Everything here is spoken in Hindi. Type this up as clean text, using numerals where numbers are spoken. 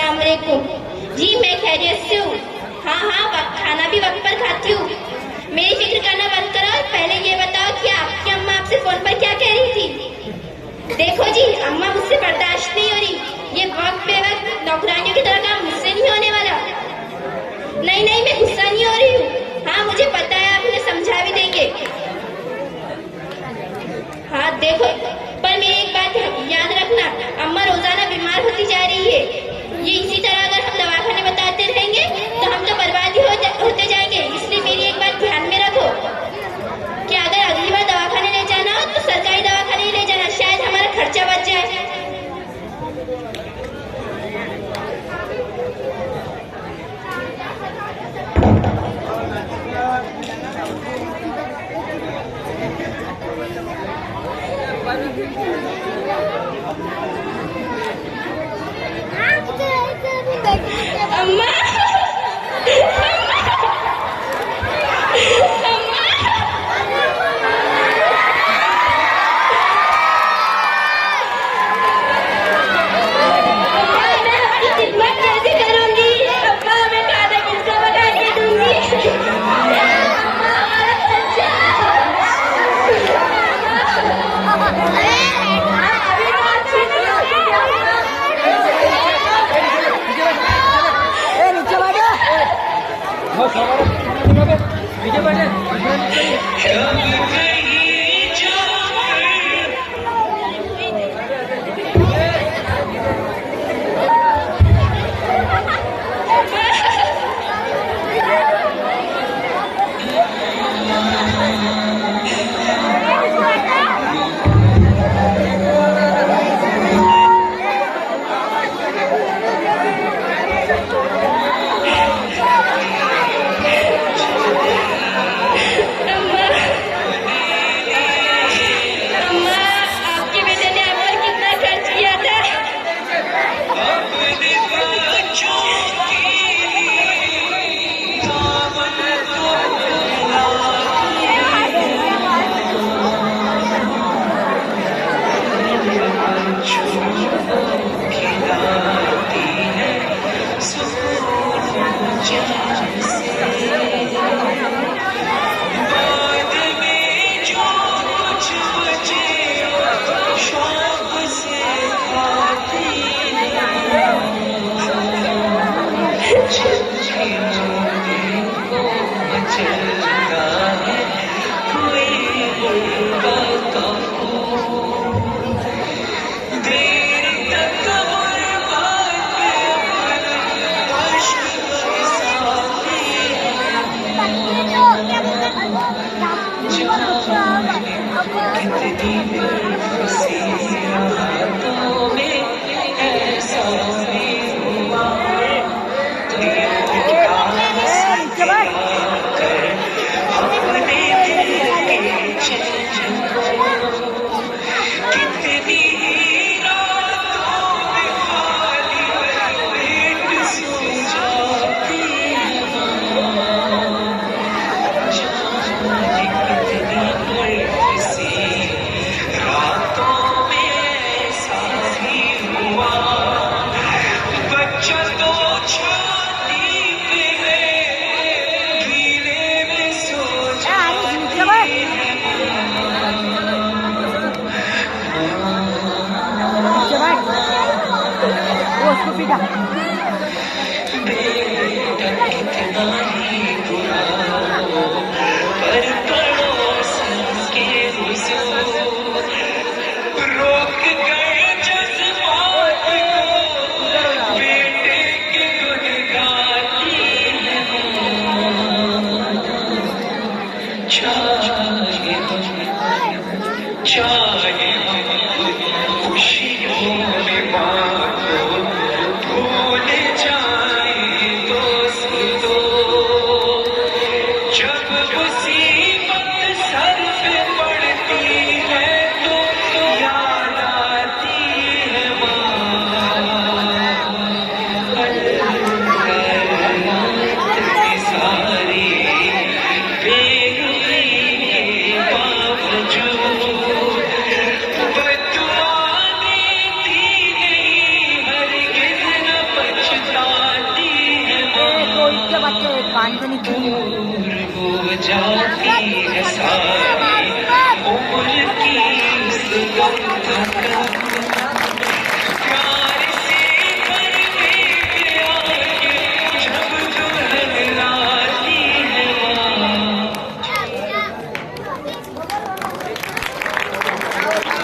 अस्सलाम वालेकुम। जी मैं खैरियत से हूँ। हाँ, खाना भी वक्त पर खाती हूँ। मेरी फिक्र करना बंद करो और पहले ये बताओ कि आपकी अम्मा आपसे फोन पर क्या कह रही थी। देखो जी, अम्मा मुझसे बर्दाश्त नहीं हो रही। ये वक्त बे वक्त नौकरानियों की तरह काम मुझसे नहीं होने वाला। नहीं, मैं गुस्सा नहीं हो रही हूँ। हाँ, मुझे पता है आप उन्हें समझा भी देंगे। हाँ देखो, पर मेरी एक बात याद रखना, अम्मा रोजाना बीमार होती जा रही है। ये इसी तरह अगर हम दवाखाने बताते रहेंगे तो हम तो बर्बाद ही होते जाएंगे। इसलिए मेरी एक बात ध्यान में रखो कि अगर अगली बार दवाखाने ले जाना हो तो सरकारी दवाखाने ही ले जाना, शायद हमारा खर्चा बच जाए। अम्मा भूल जाए दोस्तों के कान तो नहीं वो जाती है सारी उम्र की उस